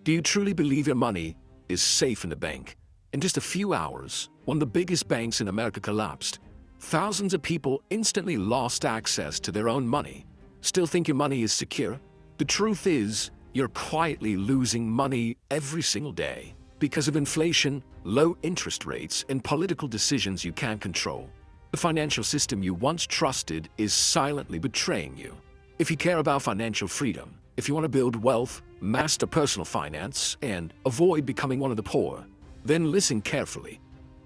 Do you truly believe your money is safe in the bank? In just a few hours, one of the biggest banks in America collapsed. Thousands of people instantly lost access to their own money. Still think your money is secure? The truth is, you're quietly losing money every single day because of inflation, low interest rates, and political decisions you can't control. The financial system you once trusted is silently betraying you. If you care about financial freedom, if you want to build wealth, master personal finance, and avoid becoming one of the poor, then listen carefully.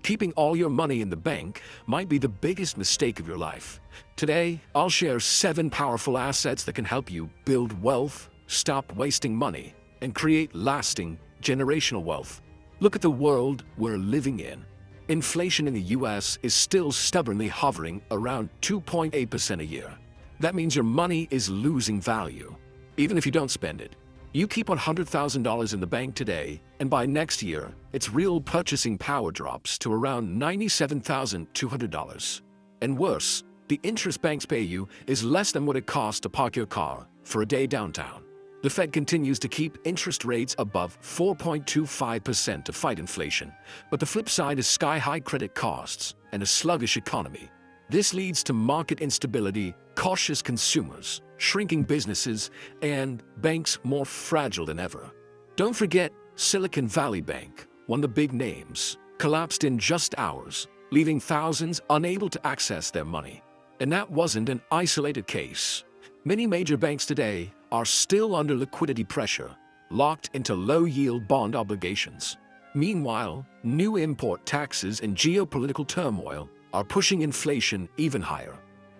Keeping all your money in the bank might be the biggest mistake of your life. Today, I'll share 7 powerful assets that can help you build wealth, stop wasting money, and create lasting generational wealth. Look at the world we're living in. Inflation in the US is still stubbornly hovering around 2.8% a year. That means your money is losing value, even if you don't spend it. You keep $100,000 in the bank today, and by next year, its real purchasing power drops to around $97,200. And worse, the interest banks pay you is less than what it costs to park your car for a day downtown. The Fed continues to keep interest rates above 4.25% to fight inflation, but the flip side is sky-high credit costs and a sluggish economy. This leads to market instability, cautious consumers, shrinking businesses, and banks more fragile than ever. Don't forget Silicon Valley Bank, one of the big names, collapsed in just hours, leaving thousands unable to access their money. And that wasn't an isolated case. Many major banks today are still under liquidity pressure, locked into low-yield bond obligations. Meanwhile, new import taxes and geopolitical turmoil are pushing inflation even higher.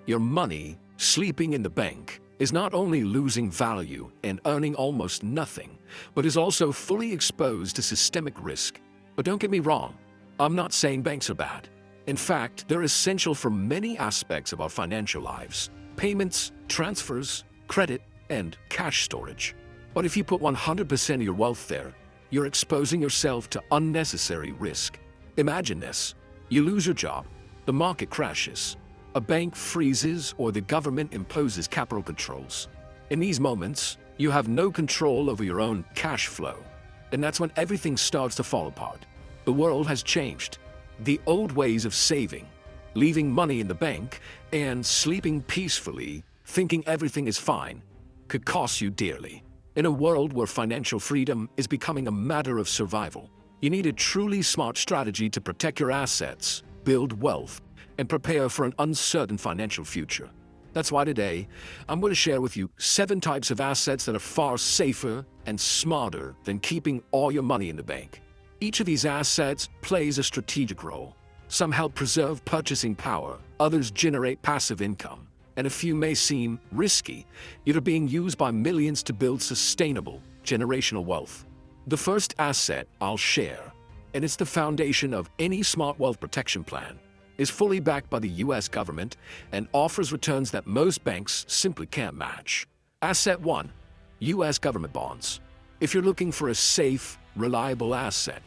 Your money, sleeping in the bank, is not only losing value and earning almost nothing, but is also fully exposed to systemic risk. But don't get me wrong, I'm not saying banks are bad. In fact, they're essential for many aspects of our financial lives: payments, transfers, credit, and cash storage. But if you put 100% of your wealth there, you're exposing yourself to unnecessary risk. Imagine this: you lose your job, the market crashes, a bank freezes, or the government imposes capital controls. In these moments, you have no control over your own cash flow. And that's when everything starts to fall apart. The world has changed. The old ways of saving, leaving money in the bank, and sleeping peacefully, thinking everything is fine, could cost you dearly. In a world where financial freedom is becoming a matter of survival, you need a truly smart strategy to protect your assets, build wealth, and prepare for an uncertain financial future. That's why today, I'm going to share with you 7 types of assets that are far safer and smarter than keeping all your money in the bank. Each of these assets plays a strategic role. Some help preserve purchasing power, others generate passive income, and a few may seem risky, yet are being used by millions to build sustainable, generational wealth. The first asset I'll share, and it's the foundation of any smart wealth protection plan, is fully backed by the US government and offers returns that most banks simply can't match. Asset 1. US government bonds. If you're looking for a safe, reliable asset,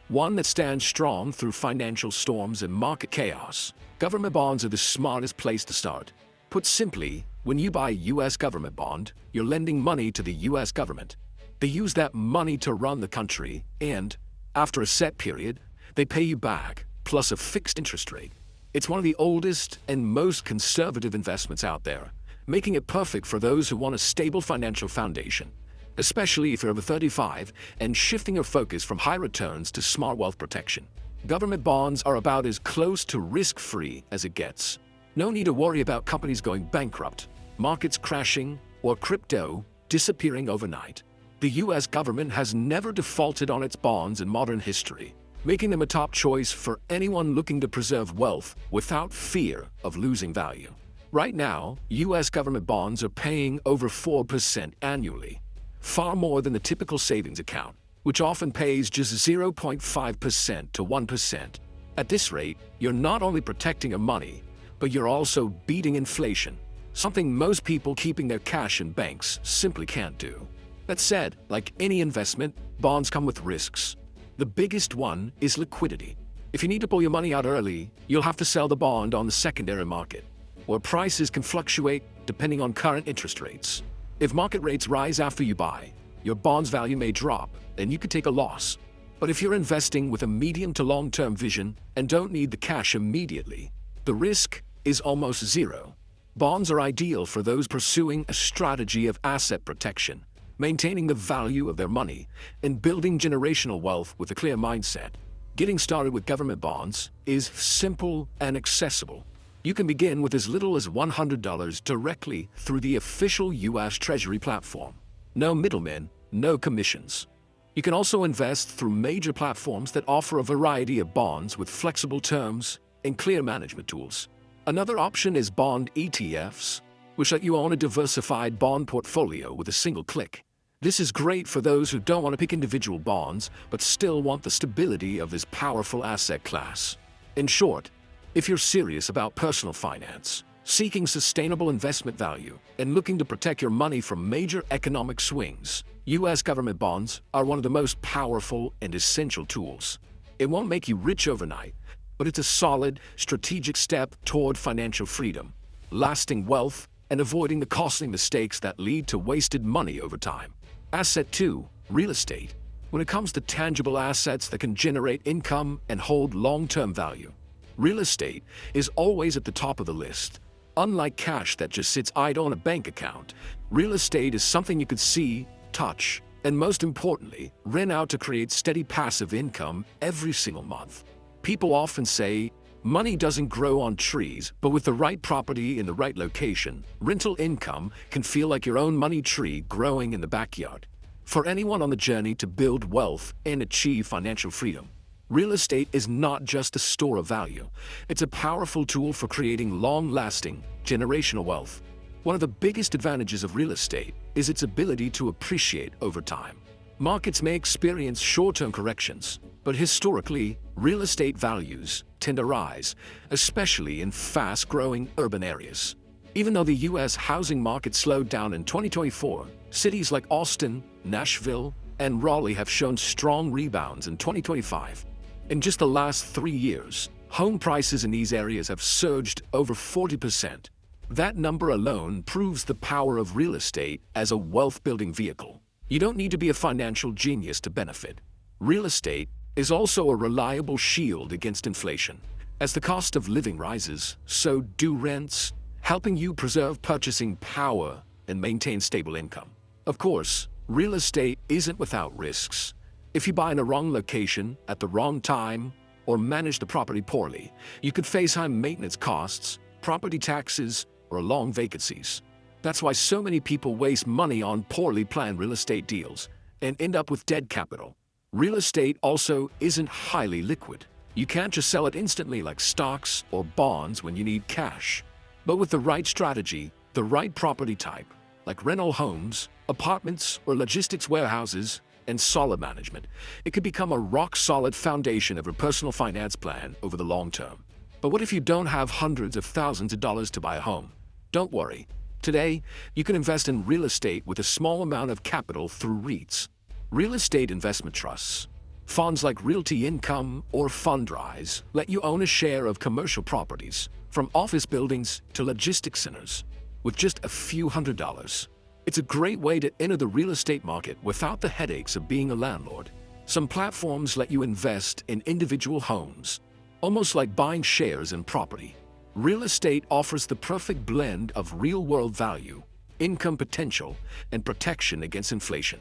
one that stands strong through financial storms and market chaos, government bonds are the smartest place to start. Put simply, when you buy a US government bond, you're lending money to the US government. They use that money to run the country, and, after a set period, they pay you back, plus a fixed interest rate. It's one of the oldest and most conservative investments out there, making it perfect for those who want a stable financial foundation, especially if you're over 35 and shifting your focus from high returns to smart wealth protection. Government bonds are about as close to risk-free as it gets. No need to worry about companies going bankrupt, markets crashing, or crypto disappearing overnight. The US government has never defaulted on its bonds in modern history, making them a top choice for anyone looking to preserve wealth without fear of losing value. Right now, US government bonds are paying over 4% annually, far more than the typical savings account, which often pays just 0.5% to 1%. At this rate, you're not only protecting your money, but you're also beating inflation, something most people keeping their cash in banks simply can't do. That said, like any investment, bonds come with risks. The biggest one is liquidity. If you need to pull your money out early, you'll have to sell the bond on the secondary market, where prices can fluctuate depending on current interest rates. If market rates rise after you buy, your bond's value may drop, and you could take a loss. But if you're investing with a medium to long-term vision and don't need the cash immediately, the risk is almost zero. Bonds are ideal for those pursuing a strategy of asset protection, maintaining the value of their money, and building generational wealth with a clear mindset. Getting started with government bonds is simple and accessible. You can begin with as little as $100 directly through the official U.S. Treasury platform. No middlemen, no commissions. You can also invest through major platforms that offer a variety of bonds with flexible terms and clear management tools. Another option is bond ETFs, which let you own a diversified bond portfolio with a single click. This is great for those who don't want to pick individual bonds, but still want the stability of this powerful asset class. In short, if you're serious about personal finance, seeking sustainable investment value, and looking to protect your money from major economic swings, U.S. government bonds are one of the most powerful and essential tools. It won't make you rich overnight, but it's a solid, strategic step toward financial freedom, lasting wealth, and avoiding the costly mistakes that lead to wasted money over time. Asset 2. Real estate. When it comes to tangible assets that can generate income and hold long-term value, real estate is always at the top of the list. Unlike cash that just sits idle in a bank account, real estate is something you could see, touch, and most importantly, rent out to create steady passive income every single month. People often say, money doesn't grow on trees, but with the right property in the right location, rental income can feel like your own money tree growing in the backyard. For anyone on the journey to build wealth and achieve financial freedom, real estate is not just a store of value. It's a powerful tool for creating long-lasting, generational wealth. One of the biggest advantages of real estate is its ability to appreciate over time. Markets may experience short-term corrections, but historically, real estate values tend to rise, especially in fast-growing urban areas. Even though the U.S. housing market slowed down in 2024, cities like Austin, Nashville, and Raleigh have shown strong rebounds in 2025. In just the last 3 years, home prices in these areas have surged over 40%. That number alone proves the power of real estate as a wealth-building vehicle. You don't need to be a financial genius to benefit. Real estate is also a reliable shield against inflation. As the cost of living rises, so do rents, helping you preserve purchasing power and maintain stable income. Of course, real estate isn't without risks. If you buy in a wrong location at the wrong time or manage the property poorly, you could face high maintenance costs, property taxes, or long vacancies. That's why so many people waste money on poorly planned real estate deals and end up with dead capital. Real estate also isn't highly liquid. You can't just sell it instantly like stocks or bonds when you need cash. But with the right strategy, the right property type, like rental homes, apartments, or logistics warehouses, and solid management, it could become a rock-solid foundation of your personal finance plan over the long term. But what if you don't have hundreds of thousands of dollars to buy a home? Don't worry. Today, you can invest in real estate with a small amount of capital through REITs, real estate investment trusts. Funds like Realty Income or Fundrise let you own a share of commercial properties, from office buildings to logistics centers, with just a few $100s. It's a great way to enter the real estate market without the headaches of being a landlord. Some platforms let you invest in individual homes, almost like buying shares in property. Real estate offers the perfect blend of real-world value, income potential, and protection against inflation.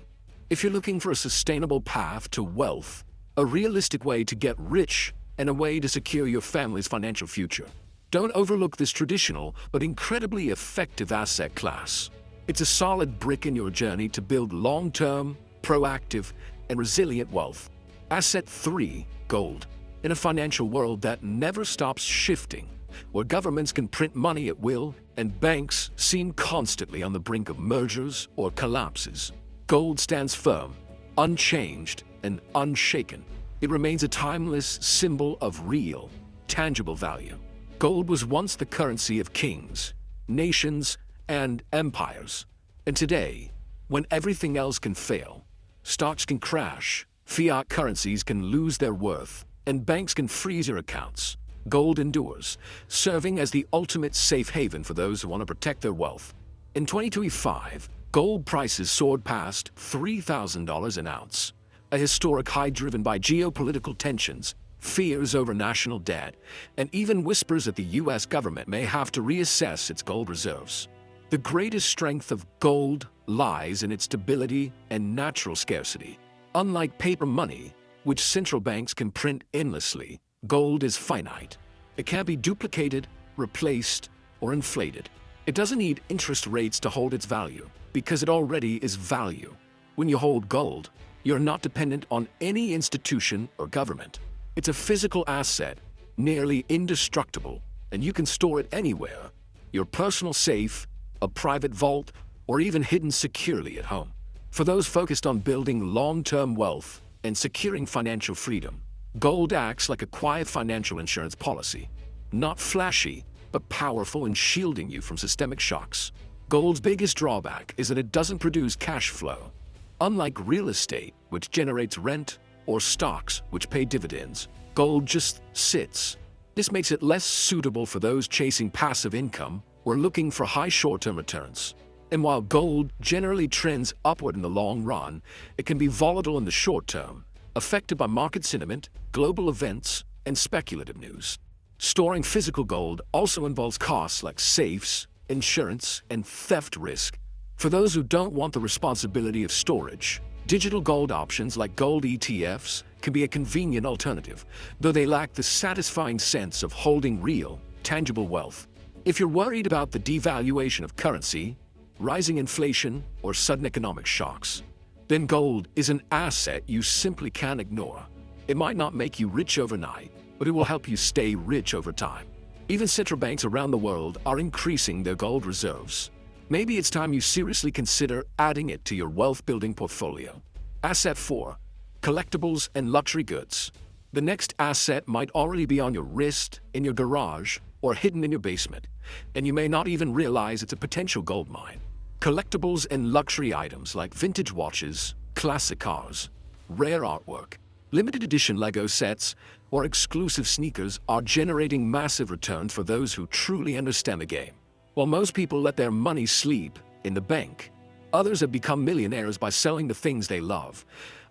If you're looking for a sustainable path to wealth, a realistic way to get rich, and a way to secure your family's financial future, don't overlook this traditional but incredibly effective asset class. It's a solid brick in your journey to build long-term, proactive, and resilient wealth. Asset 3. Gold. In a financial world that never stops shifting, where governments can print money at will and banks seem constantly on the brink of mergers or collapses, gold stands firm, unchanged, and unshaken. It remains a timeless symbol of real, tangible value. Gold was once the currency of kings, nations, and empires. And today, when everything else can fail, stocks can crash, fiat currencies can lose their worth, and banks can freeze your accounts, gold endures, serving as the ultimate safe haven for those who want to protect their wealth. In 2025, Gold prices soared past $3,000 an ounce, a historic high driven by geopolitical tensions, fears over national debt, and even whispers that the US government may have to reassess its gold reserves. The greatest strength of gold lies in its stability and natural scarcity. Unlike paper money, which central banks can print endlessly, gold is finite. It can't be duplicated, replaced, or inflated. It doesn't need interest rates to hold its value, because it already is value. When you hold gold, you're not dependent on any institution or government. It's a physical asset, nearly indestructible, and you can store it anywhere. Your personal safe, a private vault, or even hidden securely at home. For those focused on building long-term wealth and securing financial freedom, gold acts like a quiet financial insurance policy. Not flashy, but powerful in shielding you from systemic shocks. Gold's biggest drawback is that it doesn't produce cash flow. Unlike real estate, which generates rent, or stocks, which pay dividends, gold just sits. This makes it less suitable for those chasing passive income or looking for high short-term returns. And while gold generally trends upward in the long run, it can be volatile in the short term, affected by market sentiment, global events, and speculative news. Storing physical gold also involves costs like safes, insurance, and theft risk. For those who don't want the responsibility of storage, digital gold options like gold ETFs can be a convenient alternative, though they lack the satisfying sense of holding real, tangible wealth. If you're worried about the devaluation of currency, rising inflation, or sudden economic shocks, then gold is an asset you simply can't ignore. It might not make you rich overnight, but it will help you stay rich over time. Even central banks around the world are increasing their gold reserves. Maybe it's time you seriously consider adding it to your wealth-building portfolio. Asset 4. Collectibles and luxury goods. The next asset might already be on your wrist, in your garage, or hidden in your basement, and you may not even realize it's a potential gold mine. Collectibles and luxury items like vintage watches, classic cars, rare artwork, limited edition Lego sets, or exclusive sneakers are generating massive returns for those who truly understand the game. While most people let their money sleep in the bank, others have become millionaires by selling the things they love.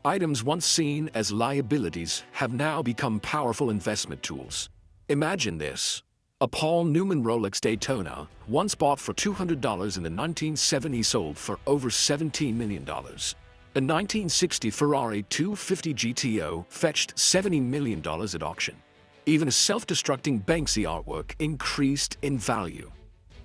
Items once seen as liabilities have now become powerful investment tools. Imagine this. A Paul Newman Rolex Daytona, once bought for $200 in the 1970s, sold for over $17 million. A 1960 Ferrari 250 GTO fetched $70 million at auction. Even a self-destructing Banksy artwork increased in value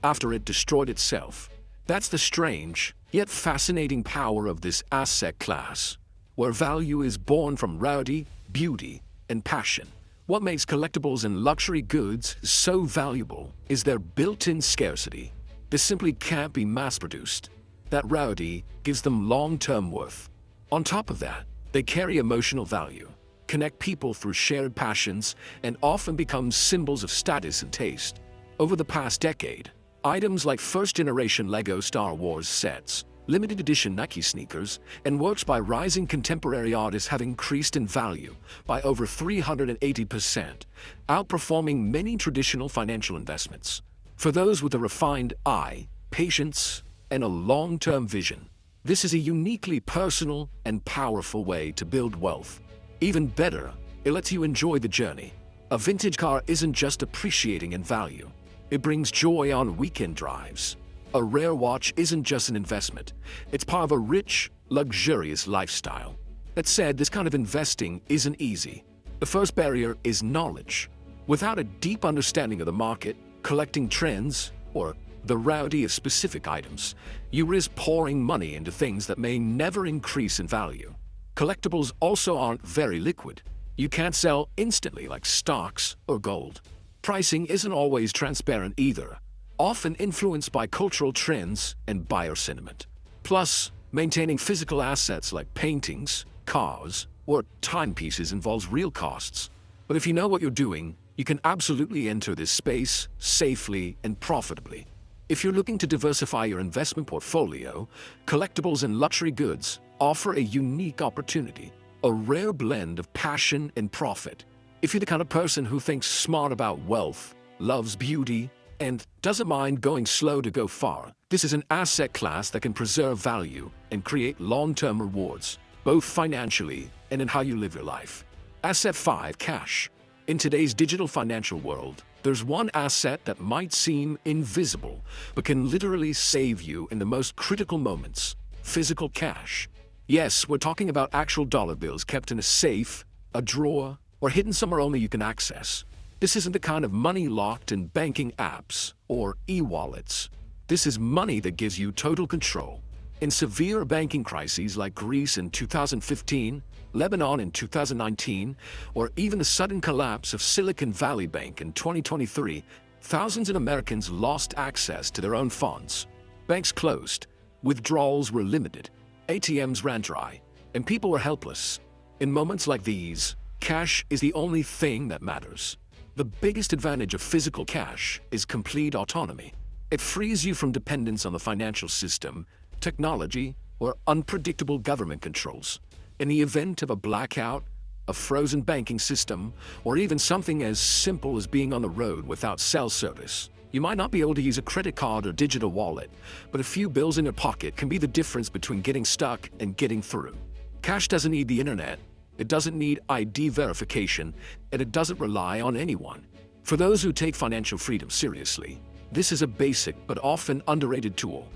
after it destroyed itself. That's the strange, yet fascinating power of this asset class, where value is born from rarity, beauty, and passion. What makes collectibles and luxury goods so valuable is their built-in scarcity. They simply can't be mass-produced. That rarity gives them long-term worth. On top of that, they carry emotional value, connect people through shared passions, and often become symbols of status and taste. Over the past decade, items like first-generation Lego Star Wars sets, limited edition Nike sneakers, and works by rising contemporary artists have increased in value by over 380%, outperforming many traditional financial investments. For those with a refined eye, patience, and a long-term vision, this is a uniquely personal and powerful way to build wealth. Even better, it lets you enjoy the journey. A vintage car isn't just appreciating in value, it brings joy on weekend drives. A rare watch isn't just an investment, it's part of a rich, luxurious lifestyle. That said, this kind of investing isn't easy. The first barrier is knowledge. Without a deep understanding of the market, collecting trends, or the rarity of specific items, you risk pouring money into things that may never increase in value. Collectibles also aren't very liquid. You can't sell instantly like stocks or gold. Pricing isn't always transparent either, often influenced by cultural trends and buyer sentiment. Plus, maintaining physical assets like paintings, cars, or timepieces involves real costs. But if you know what you're doing, you can absolutely enter this space safely and profitably. If you're looking to diversify your investment portfolio, collectibles and luxury goods offer a unique opportunity, a rare blend of passion and profit. If you're the kind of person who thinks smart about wealth, loves beauty, and doesn't mind going slow to go far, This is an asset class that can preserve value and create long-term rewards, both financially and in how you live your life. Asset 5. Cash. In today's digital financial world, there's one asset that might seem invisible, but can literally save you in the most critical moments: physical cash. Yes, we're talking about actual dollar bills kept in a safe, a drawer, or hidden somewhere only you can access. This isn't the kind of money locked in banking apps or e-wallets. This is money that gives you total control. In severe banking crises like Greece in 2015, Lebanon in 2019, or even the sudden collapse of Silicon Valley Bank in 2023, thousands of Americans lost access to their own funds. Banks closed, withdrawals were limited, ATMs ran dry, and people were helpless. In moments like these, cash is the only thing that matters. The biggest advantage of physical cash is complete autonomy. It frees you from dependence on the financial system, technology, or unpredictable government controls. In the event of a blackout, a frozen banking system, or even something as simple as being on the road without cell service, you might not be able to use a credit card or digital wallet, but a few bills in your pocket can be the difference between getting stuck and getting through. Cash doesn't need the internet, it doesn't need ID verification, and it doesn't rely on anyone. For those who take financial freedom seriously, this is a basic but often underrated tool.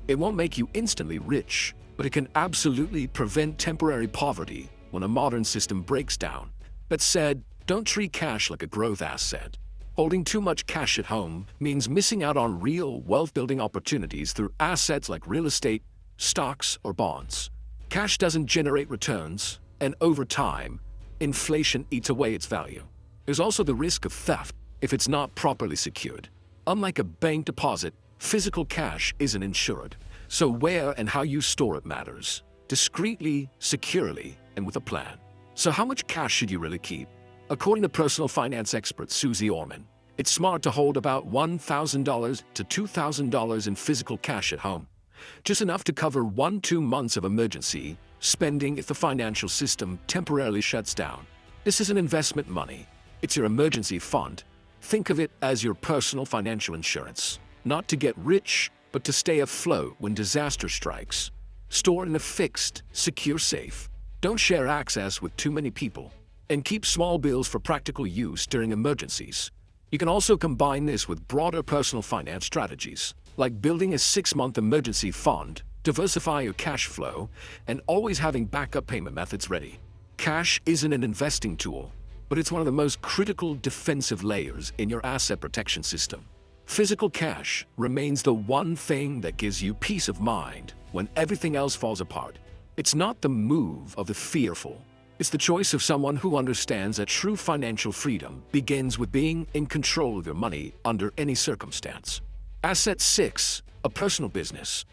It won't make you instantly rich, but it can absolutely prevent temporary poverty when a modern system breaks down. That said, don't treat cash like a growth asset. Holding too much cash at home means missing out on real wealth-building opportunities through assets like real estate, stocks, or bonds. Cash doesn't generate returns, and over time, inflation eats away its value. There's also the risk of theft if it's not properly secured. Unlike a bank deposit, physical cash isn't insured, so where and how you store it matters. Discreetly, securely, and with a plan. So how much cash should you really keep? According to personal finance expert Susie Orman, it's smart to hold about $1,000 to $2,000 in physical cash at home. Just enough to cover 1-2 months of emergency spending if the financial system temporarily shuts down. This isn't investment money. It's your emergency fund. Think of it as your personal financial insurance. Not to get rich, but to stay afloat when disaster strikes. Store in a fixed, secure safe. Don't share access with too many people. And keep small bills for practical use during emergencies. You can also combine this with broader personal finance strategies, like building a 6-month emergency fund, diversify your cash flow, and always having backup payment methods ready. Cash isn't an investing tool, but it's one of the most critical defensive layers in your asset protection system. Physical cash remains the one thing that gives you peace of mind when everything else falls apart. It's not the move of the fearful. It's the choice of someone who understands that true financial freedom begins with being in control of your money under any circumstance. Asset 6, a personal business.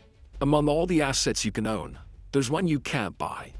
Among all the assets you can own, there's one you can't buy.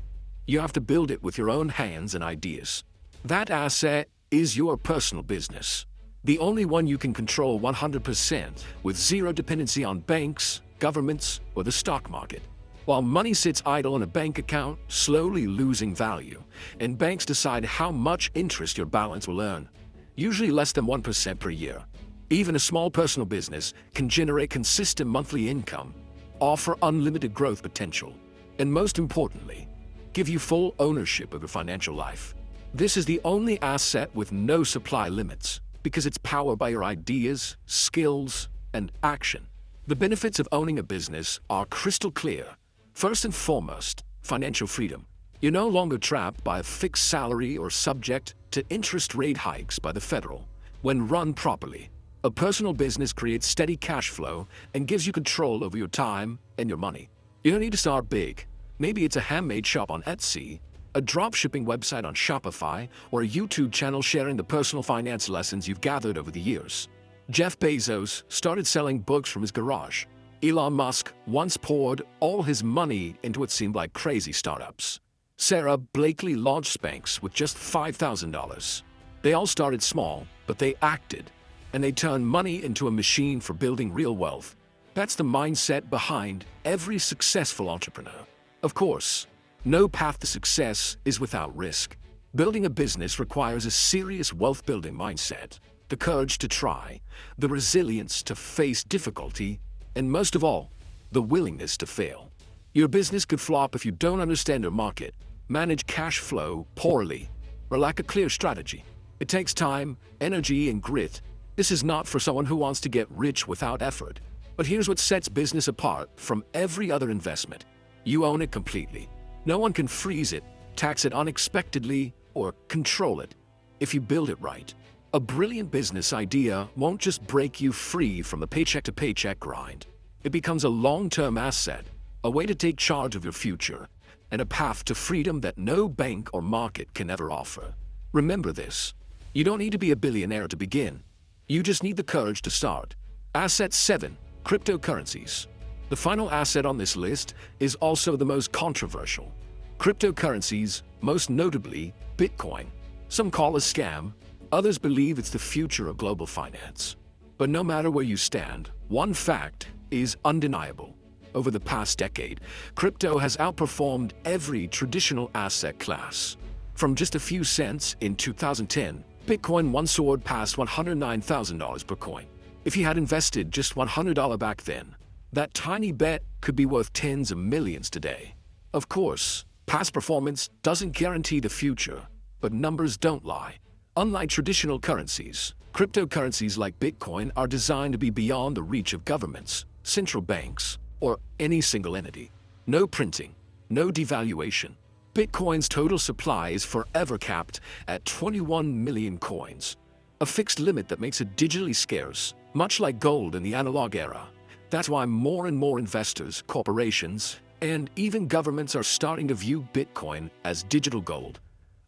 You have to build it with your own hands and ideas. That asset is your personal business. The only one you can control 100% with zero dependency on banks, governments, or the stock market. While money sits idle in a bank account, slowly losing value, and banks decide how much interest your balance will earn, usually less than 1% per year. Even a small personal business can generate consistent monthly income, offer unlimited growth potential, and most importantly, give you full ownership of your financial life. This is the only asset with no supply limits, because it's powered by your ideas, skills, and action. The benefits of owning a business are crystal clear. First and foremost, financial freedom. You're no longer trapped by a fixed salary or subject to interest rate hikes by the federal. When run properly, a personal business creates steady cash flow and gives you control over your time and your money. You don't need to start big. Maybe it's a handmade shop on Etsy, a dropshipping website on Shopify, or a YouTube channel sharing the personal finance lessons you've gathered over the years. Jeff Bezos started selling books from his garage. Elon Musk once poured all his money into what seemed like crazy startups. Sarah Blakely launched Spanx with just $5,000. They all started small, but they acted, and they turned money into a machine for building real wealth. That's the mindset behind every successful entrepreneur. Of course, no path to success is without risk. Building a business requires a serious wealth-building mindset, the courage to try, the resilience to face difficulty, and most of all, the willingness to fail. Your business could flop if you don't understand your market, manage cash flow poorly, or lack a clear strategy. It takes time, energy, and grit. This is not for someone who wants to get rich without effort. But here's what sets business apart from every other investment. You own it completely. No one can freeze it, tax it unexpectedly, or control it. If you build it right, a brilliant business idea won't just break you free from the paycheck-to-paycheck grind. It becomes a long-term asset, a way to take charge of your future, and a path to freedom that no bank or market can ever offer. Remember this. You don't need to be a billionaire to begin. You just need the courage to start. Asset 7. Cryptocurrencies. The final asset on this list is also the most controversial. Cryptocurrencies, most notably Bitcoin. Some call a scam, others believe it's the future of global finance. But no matter where you stand, one fact is undeniable. Over the past decade, crypto has outperformed every traditional asset class. From just a few cents in 2010, Bitcoin once soared past $109,000 per coin. If you had invested just $100 back then, that tiny bet could be worth tens of millions today. Of course, past performance doesn't guarantee the future, but numbers don't lie. Unlike traditional currencies, cryptocurrencies like Bitcoin are designed to be beyond the reach of governments, central banks, or any single entity. No printing, no devaluation. Bitcoin's total supply is forever capped at 21 million coins, a fixed limit that makes it digitally scarce, much like gold in the analog era. That's why more and more investors, corporations, and even governments are starting to view Bitcoin as digital gold,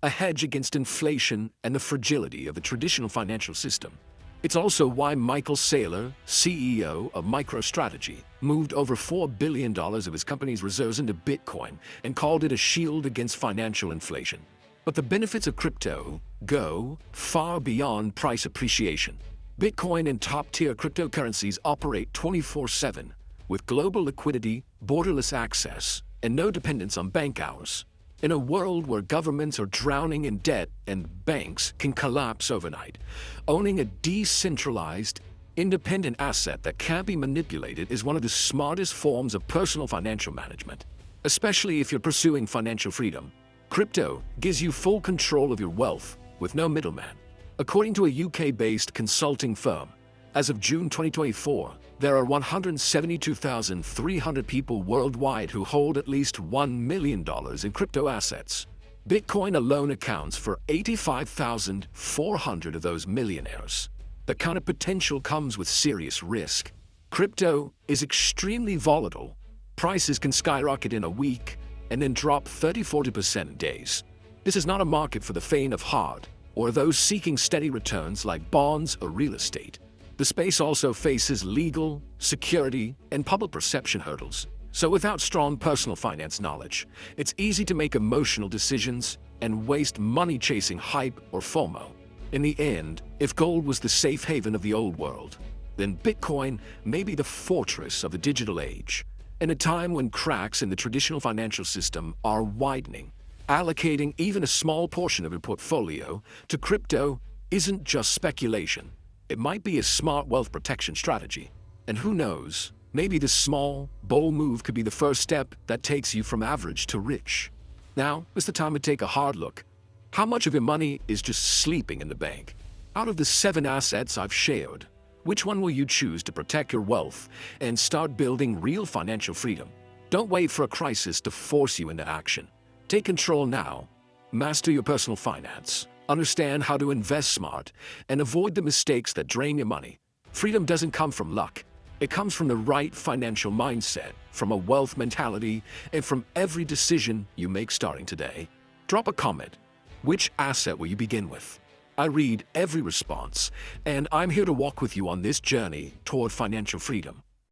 a hedge against inflation and the fragility of the traditional financial system. It's also why Michael Saylor, CEO of MicroStrategy, moved over $4 billion of his company's reserves into Bitcoin and called it a shield against financial inflation. But the benefits of crypto go far beyond price appreciation. Bitcoin and top-tier cryptocurrencies operate 24/7, with global liquidity, borderless access, and no dependence on bank hours. In a world where governments are drowning in debt and banks can collapse overnight, owning a decentralized, independent asset that can't be manipulated is one of the smartest forms of personal financial management. Especially if you're pursuing financial freedom, crypto gives you full control of your wealth with no middleman. According to a UK-based consulting firm, as of June 2024, there are 172,300 people worldwide who hold at least $1 million in crypto assets. Bitcoin alone accounts for 85,400 of those millionaires. The kind of potential comes with serious risk. Crypto is extremely volatile. Prices can skyrocket in a week and then drop 30–40% in days. This is not a market for the faint of heart or those seeking steady returns like bonds or real estate. The space also faces legal, security, and public perception hurdles. So without strong personal finance knowledge, it's easy to make emotional decisions and waste money chasing hype or FOMO. In the end, if gold was the safe haven of the old world, then Bitcoin may be the fortress of the digital age. In a time when cracks in the traditional financial system are widening, allocating even a small portion of your portfolio to crypto isn't just speculation. It might be a smart wealth protection strategy. And who knows, maybe this small, bold move could be the first step that takes you from average to rich. Now is the time to take a hard look. How much of your money is just sleeping in the bank? Out of the 7 assets I've shared, which one will you choose to protect your wealth and start building real financial freedom? Don't wait for a crisis to force you into action. Take control now. Master your personal finance. Understand how to invest smart and avoid the mistakes that drain your money. Freedom doesn't come from luck. It comes from the right financial mindset, from a wealth mentality, and from every decision you make starting today. Drop a comment. Which asset will you begin with? I read every response, and I'm here to walk with you on this journey toward financial freedom.